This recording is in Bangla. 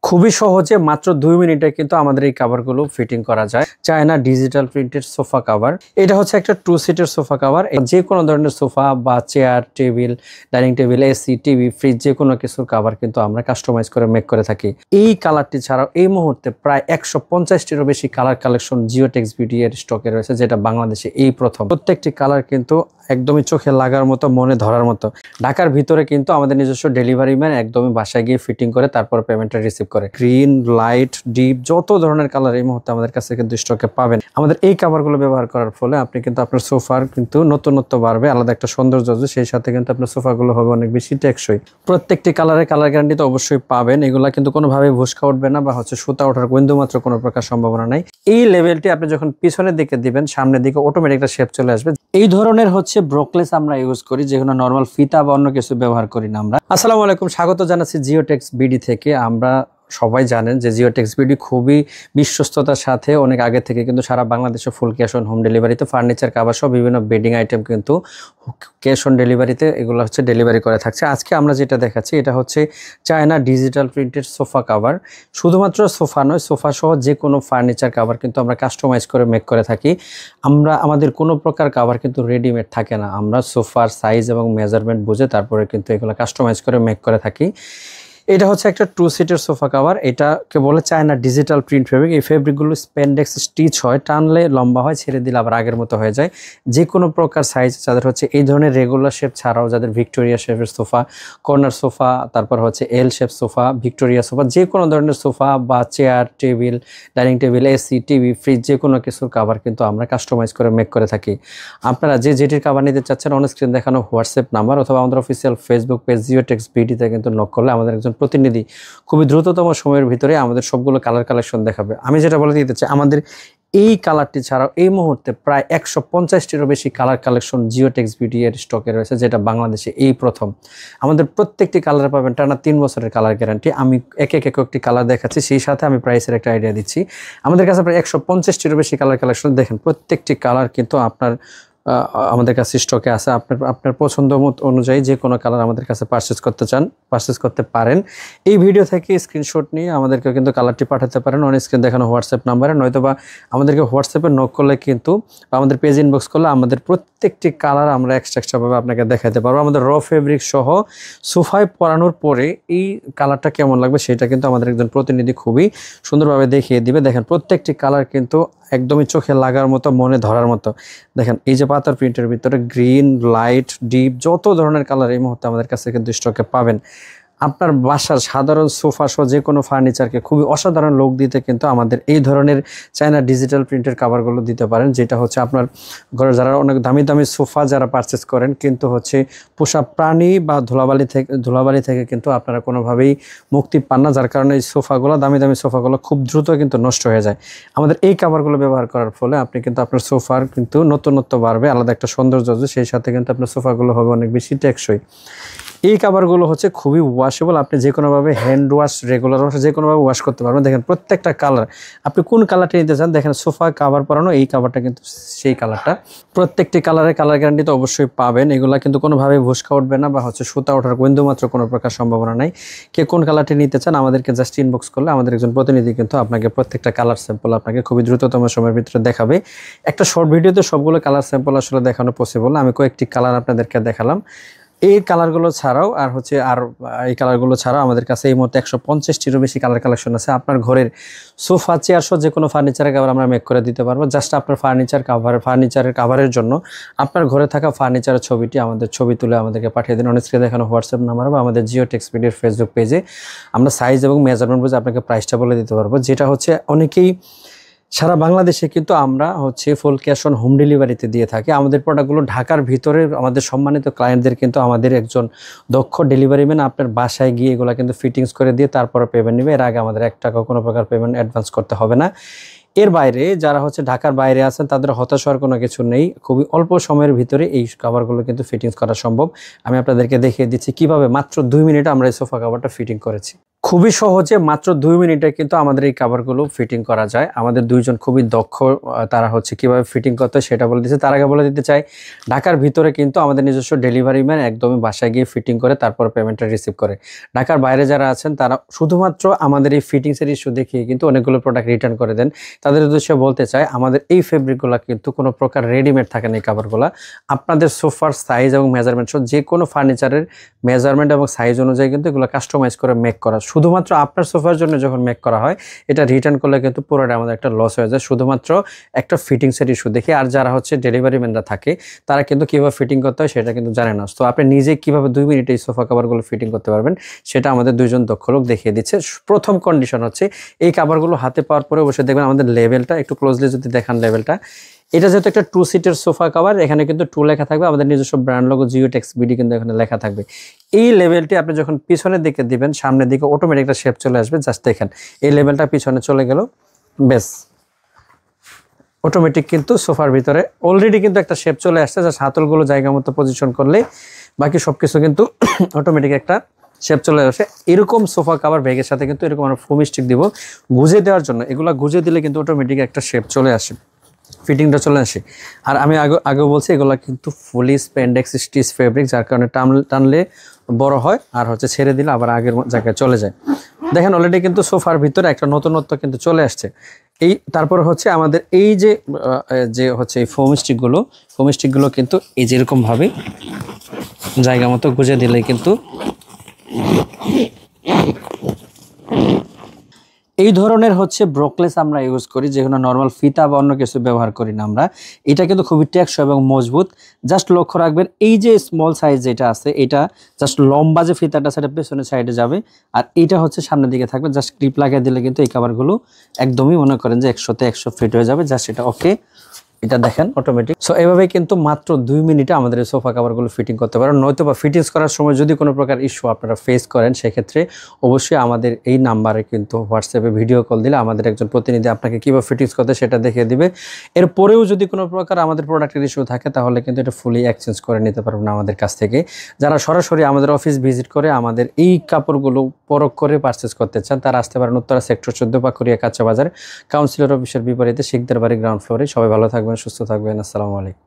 খুবই সহজে মাত্র 2 মিনিটে কিন্তু আমাদের এই কভারগুলো ফিটিং করা যায়। China digital printed sofa cover. এটা হচ্ছে একটা 2 সিটের সোফা কভার। যে কোনো ধরনের সোফা বা chair, table, dining table, AC, TV, fridge যে কোনো কিছুর কভার কিন্তু আমরা কাস্টমাইজ করে মেক করে থাকি। এই কালারটি ছাড়াও এই মুহূর্তে প্রায় 150টিরও বেশি কালার কালেকশন জিওটেক্স বিডি এর স্টকে রয়েছে, যেটা বাংলাদেশে এই প্রথম। প্রত্যেকটি কালার কিন্তু একদমই চোখে লাগার মতো, মনে ধরার মতো। ঢাকার ভিতরে কিন্তু আমাদের নিজস্ব ডেলিভারি ম্যান একদমই বাসায় গিয়ে ফিটিং করে তারপর পেমেন্টটা রিসিভ করে। গ্রিন, লাইট, ডিপ যত ধরনের কালার এই মুহূর্তে আমাদের কাছে কিন্তু স্টকে পাবেন। আমাদের এই কাভারগুলো ব্যবহার করার ফলে আপনি কিন্তু আপনার সোফার কিন্তু নতুনত্ব বাড়বে, আলাদা একটা সৌন্দর্য আসবে, সেই সাথে কিন্তু আপনার সোফাগুলো হবে অনেক বেশি টেকসই। প্রত্যেকটি কালারের কালার গ্যারান্টি তো অবশ্যই পাবেন। এগুলা কিন্তু কোনোভাবে ভুসকা উঠবে না বা সুতা ওঠার বিন্দুমাত্র কোনো প্রকার সম্ভাবনা নাই। এই লেভেলটি আপনি যখন পিছনের দিকে দিবেন, সামনের দিকে অটোমেটিক একটা শেপ চলে আসবে। এই ধরনের ব্রোকলেস আমরা ইউজ করি, যেগুলো নরমাল ফিতা বা অন্য কিছু ব্যবহার করি না আমরা। আসসালামু আলাইকুম, স্বাগত জানাচ্ছি জিওটেক্স বিডি থেকে। আমরা সবাই জানেন যে জিওটেক্স বিডি খুবই বিশ্বস্ততার সাথে অনেক আগে থেকে কিন্তু সারা বাংলাদেশে ফুল ক্যাশ অন হোম ডেলিভারিতে ফার্নিচার কাভার সহ বিভিন্ন বেডিং আইটেম কিন্তু ক্যাশ অন ডেলিভারিতে এগুলো ডেলিভারি করে থাকছে। আজকে আমরা যেটা দেখাচ্ছি এটা হচ্ছে China digital printed sofa cover. শুধুমাত্র সোফা নয়, সোফা সহ যে কোনো ফার্নিচার কাভার কিন্তু আমরা কাস্টমাইজ করে মেক করে থাকি। আমাদের কোনো প্রকার কাভার কিন্তু রেডিমেড থাকে না। আমরা সোফার সাইজ এবং মেজারমেন্ট বুঝে তারপরে কিন্তু এগুলো কাস্টমাইজ করে মেক করে থাকি। এটা হচ্ছে একটা 2 সিটের সোফা কভার। এটাকে বলে চায়না ডিজিটাল প্রিন্ট ফেব্রিক। এই ফেব্রিকগুলো স্প্যান্ডেক্স স্টিচ হয়, টানলে লম্বা হয়, ছেড়ে দিলে আবার আগের মতো হয়ে যায়। যে কোনো প্রকার সাইজ যাদের এই ধরনের রেগুলার শেপ ছাড়াও যাদের ভিক্টোরিয়া শেপের সোফা, কর্নার সোফা, তারপর এল শেপ সোফা, ভিক্টোরিয়া সোফা, যে কোনো ধরনের সোফা বা chair, table, dining table, AC, TV, fridge যে কোনো কিছুর কাভার কিন্তু আমরা কাস্টমাইজ করে মেক করে থাকি। আপনারা যেটির কাভার নিতে চাচ্ছেন অন স্ক্রিন দেখানো হোয়াটসঅ্যাপ নাম্বার অথবা আমাদের অফিসিয়াল ফেসবুক পেজ জিওটেক্স বিডিতে কিন্তু নক করলে আমাদের একজন প্রতিনিধি খুবই দ্রুততম সময়ের ভিতরে আমাদের সবগুলো কালার কালেকশন দেখাবে। আমি যেটা বলে দিতে চাই, আমাদের এই কালারটি ছাড়াও এই মুহূর্তে প্রায় 150টিরও বেশি কালার কালেকশন জিওটেক্স বিডি এর স্টকে রয়েছে, যেটা বাংলাদেশে এই প্রথম। আমাদের প্রত্যেকটি কালার পাবেন টানা 3 বছরের কালার গ্যারান্টি। আমি একটি কালার দেখাচ্ছি, সেই সাথে আমি প্রাইসের একটা আইডিয়া দিচ্ছি। আমাদের কাছে প্রায় 150টিরও বেশি কালার কালেকশন। দেখেন প্রত্যেকটি কালার কিন্তু আমাদের কাছে স্টকে আছে। আপনার পছন্দ অনুযায়ী যে কোনো কালার আমাদের কাছে পারচেস করতে পারেন। এই ভিডিও থেকে স্ক্রিনশট নিয়ে আমাদেরকে কিন্তু কালারটি পাঠাতে পারেন অন স্ক্রিন দেখানো হোয়াটসঅ্যাপ নাম্বারে, নয়তোবা আমাদেরকে হোয়াটসঅ্যাপে নক করলে কিন্তু আমাদের পেজ ইনবক্স করলে আমাদের প্রত্যেকটি কালার আমরা এক্সট্রাভাবে আপনাকে দেখাতে পারবো। আমাদের র ফেব্রিক সহ সোফায় পরানোর পরে এই কালারটা কেমন লাগবে সেটা কিন্তু আমাদের একজন প্রতিনিধি খুবই সুন্দরভাবে দেখিয়ে দিবে। দেখেন প্রত্যেকটি কালার কিন্তু একদমই চোখে লাগার মতো, মনে ধরার মতো। দেখেন এই যে পাতার প্রিন্টের ভিতরে গ্রিন, লাইট, ডিপ যত ধরনের কালার এই মুহূর্তে আমাদের কাছে কিন্তু স্টকে পাবেন। আপনার বাসার সাধারণ সোফা সহ যে কোনো ফার্নিচারকে খুবই অসাধারণ লুক দিতে কিন্তু আমাদের এই ধরনের চায়না ডিজিটাল প্রিন্টের কাভারগুলো দিতে পারেন। যেটা আপনার ঘরে যারা অনেক দামি দামি সোফা যারা পারচেস করেন কিন্তু পোষা প্রাণী বা ধুলাবালি থেকে কিন্তু আপনারা কোনোভাবেই মুক্তি পান না, যার কারণে এই সোফাগুলো, দামি দামি সোফাগুলো খুব দ্রুত কিন্তু নষ্ট হয়ে যায়। আমাদের এই কাভারগুলো ব্যবহার করার ফলে আপনি কিন্তু আপনার সোফার কিন্তু নতুনত্ব বাড়বে, আলাদা একটা সৌন্দর্য আসবে, সেই সাথে কিন্তু আপনার সোফাগুলো হবে অনেক বেশি টেকসই। এই কাভারগুলো খুবই ওয়াশেবল। আপনি যে কোনোভাবে হ্যান্ড ওয়াশ, রেগুলার ওয়াশ যে কোনোভাবে ওয়াশ করতে পারবেন। দেখেন প্রত্যেকটা কালার, আপনি কোন কালারটা নিতে চান, দেখেন সোফা কাভার পরানো এই কাভারটা কিন্তু সেই কালারটা। প্রত্যেকটি কালারের কালার গ্যারান্টি তো অবশ্যই পাবেন। এগুলা কিন্তু কোনোভাবে ভুসকা উঠবে না বা সুতা ওঠার বিন্দুমাত্র কোনো প্রকার সম্ভাবনা নাই। কে কোন কালারটি নিতে চান আমাদেরকে জাস্ট ইনবক্স করলে আমাদের একজন প্রতিনিধি কিন্তু আপনাকে প্রত্যেকটা কালার স্যাম্পল আপনাকে খুবই দ্রুততম সময়ের ভিতরে দেখাবে। একটা শর্ট ভিডিওতে সবগুলো কালার স্যাম্পল দেখানো পসিবল না। আমি কয়েকটি কালার আপনাদেরকে দেখালাম। এই কালারগুলো ছাড়াও এই কালারগুলো ছাড়াও আমাদের কাছে এই মুহূর্তে 150টিরও বেশি কালার কালেকশন আছে। আপনার ঘরের সোফা, চেয়ার সহ যে কোনো ফার্নিচারের কাভার আমরা মেক করে দিতে পারবো। জাস্ট আপনার ফার্নিচারের কাভারের জন্য আপনার ঘরে থাকা ফার্নিচারের ছবিটি ছবি তুলে আমাদেরকে পাঠিয়ে দিন অন স্ক্রিনে দেখানো হোয়াটসঅ্যাপ নাম্বার বা আমাদের জিওটেক্স বিডির ফেসবুক পেজে। আমরা সাইজ এবং মেজারমেন্ট বুঝে আপনাকে প্রাইসটা বলে দিতে পারবো। যেটা অনেকেই সারা বাংলাদেশে কিন্তু আমরা ফুল ক্যাশ অন হোম ডেলিভারিতে দিয়ে থাকি। আমাদের প্রোডাক্টগুলো ঢাকার ভিতরে আমাদের সম্মানিত ক্লায়েন্টদের কিন্তু আমাদের একজন দক্ষ ডেলিভারি ম্যান আপনার বাসায় গিয়ে এগুলো কিন্তু ফিটিংস করে দিয়ে তারপরে পেমেন্ট নেবে। এর আগে আমাদের 1 টাকা কোনো প্রকার পেমেন্ট অ্যাডভান্স করতে হবে না। এর বাইরে যারা হচ্ছে ঢাকার বাইরে আছেন তাদের হতাশ হওয়ার কোনো কিছু নেই, খুবই অল্প সময়ের ভিতরে এই কভারগুলো কিন্তু ফিটিংস করা সম্ভব। আমি আপনাদেরকে দেখিয়ে দিচ্ছি কিভাবে মাত্র 2 মিনিটে আমরা এই সোফা কভারটা ফিটিং করেছি। খুবই সহজে মাত্র 2 মিনিটে কিন্তু আমাদের এই কভারগুলো ফিটিং করা যায়। আমাদের দুইজন খুবই দক্ষ, তারা হচ্ছে কিভাবে ফিটিং করতে হয় সেটা বলে দিচ্ছে। তার আগে বলে দিতে চাই, ঢাকার ভিতরে কিন্তু আমাদের নিজস্ব ডেলিভারি ম্যান একদমই বাসায় গিয়ে ফিটিং করে তারপর পেমেন্টটা রিসিভ করে। ঢাকার বাইরে যারা আছেন তারা শুধুমাত্র আমাদের এই ফিটিংসের ইস্যু দেখিয়ে কিন্তু অনেকগুলো প্রোডাক্ট রিটার্ন করে দেন। তাদের উদ্দেশ্যে বলতে চাই, আমাদের এই ফেব্রিকগুলো কিন্তু কোনো প্রকার রেডিমেড থাকে না। এই কাভারগুলো আপনাদের সোফার সাইজ এবং মেজারমেন্ট সহ যে কোনো ফার্নিচারের মেজারমেন্ট এবং সাইজ অনুযায়ী কিন্তু এগুলো কাস্টমাইজ করে মেক করা। শুধুমাত্র আপনার সোফার জন্য যখন মেক করা হয়, এটা রিটার্ন করলে কিন্তু পুরোটা আমাদের একটা লস হয়ে যায়, শুধুমাত্র একটা ফিটিংসের ইস্যু দেখে। আর যারা হচ্ছে ডেলিভারি ম্যানরা থাকে তারা কিন্তু কীভাবে ফিটিং করতে হয় সেটা কিন্তু জানে না। তো আপনি নিজে কীভাবে 2 মিনিটে এই সোফা কাভারগুলো ফিটিং করতে পারবেন সেটা আমাদের দুইজন দক্ষ লোক দেখিয়ে দিচ্ছে। প্রথম কন্ডিশন হচ্ছে এই কাভারগুলো হাতে পাওয়ার পরে অবশ্যই দেখবেন আমাদের লেভেলটা একটু ক্লোজলি যদি দেখান লেভেলটা, এটা যেহেতু একটা 2 সিটের সোফা কভার, এখানে কিন্তু 2 লেখা থাকবে, আমাদের নিজস্ব ব্র্যান্ড লোগো জিওটেক্স বিডি কিন্তু এখানে লেখা থাকবে। এই লেভেলটি আপনি যখন পিছনের দিকে দিবেন, সামনের দিকে অটোমেটিক একটা শেপ চলে আসবে। জাস্ট দেখেন এই লেভেলটা পিছনে চলে গেল, বেশ অটোমেটিক কিন্তু সোফার ভিতরে অলরেডি কিন্তু একটা শেপ চলে আসছে। জাস্ট হাতলগুলো জায়গা মতো পজিশন করলে বাকি সবকিছু কিন্তু অটোমেটিক একটা শেপ চলে আসে। এরকম সোফা কাভার ব্যাগের সাথে কিন্তু এরকম আমরা ফোম স্টিক দিব গুজে দেওয়ার জন্য। এগুলো গুজে দিলে কিন্তু অটোমেটিক একটা শেপ চলে আসে, ফিটিংটা চলে আসে। আর আমি আগে বলছি এগুলো কিন্তু ফুলি স্প্যান্ডেক্স স্টিচ ফেব্রিক, যার কারণে টানলে বড় হয় আর হচ্ছে ছেড়ে দিলে আবার আগের জায়গায় চলে যায়। দেখেন অলরেডি কিন্তু সোফার ভিতরে একটা নতুনত্ব কিন্তু চলে আসছে। তারপর হচ্ছে আমাদের এই যে হচ্ছে এই ফোম স্টিকগুলো কিন্তু এই যেরকমভাবে জায়গা মতো গুজে দিলে কিন্তু এই ধরনের হচ্ছে ব্রোকলেস আমরা ইউজ করি, যেখানে নর্মাল ফিতা বা অন্য কিছু ব্যবহার করি না আমরা। এটা কিন্তু খুবই টেকসই এবং মজবুত। জাস্ট লক্ষ্য রাখবেন এই যে স্মল সাইজ যেটা আছে, এটা জাস্ট লম্বা যে ফিতাটা সেটা পেছনের সাইডে যাবে, আর এটা হচ্ছে সামনের দিকে থাকবে। জাস্ট ক্লিপ লাগিয়ে দিলে কিন্তু এই কাভারগুলো একদমই মনে করেন যে 100তে 100 ফিট হয়ে যাবে। জাস্ট এটা ওকে, এটা দেখেন অটোমেটিক। সো এইভাবে কিন্তু মাত্র 2 মিনিটে আমাদের এই সোফা কাভারগুলো ফিটিং করতে পারেন। নয়তো বা ফিটিংস করার সময় যদি কোনো প্রকার ইস্যু আপনারা ফেস করেন, সেক্ষেত্রে অবশ্যই আমাদের এই নাম্বারে কিন্তু হোয়াটসঅ্যাপে ভিডিও কল দিলে আমাদের একজন প্রতিনিধি আপনাকে কীভাবে ফিটিংস করতে সেটা দেখিয়ে দিবে। এরপরেও যদি কোনো প্রকার আমাদের প্রোডাক্টের ইস্যু থাকে তাহলে কিন্তু এটা ফুলি এক্সচেঞ্জ করে নিতে পারবেন আমাদের কাছ থেকে। যারা সরাসরি আমাদের অফিস ভিজিট করে আমাদের এই কাপড়গুলো পরখ করে পারচেস করতে চান তারা আসতে পারেন উত্তরা সেক্টর 14 পাকুড়িয়া কাঁচা বাজার, কাউন্সিলর অফিসের বিপরীতে শিকদার বাড়ি গ্রাউন্ড ফ্লোরে। সবাই ভালো থাকবেন, সুস্থ থাকবেন। আসসালামু আলাইকুম।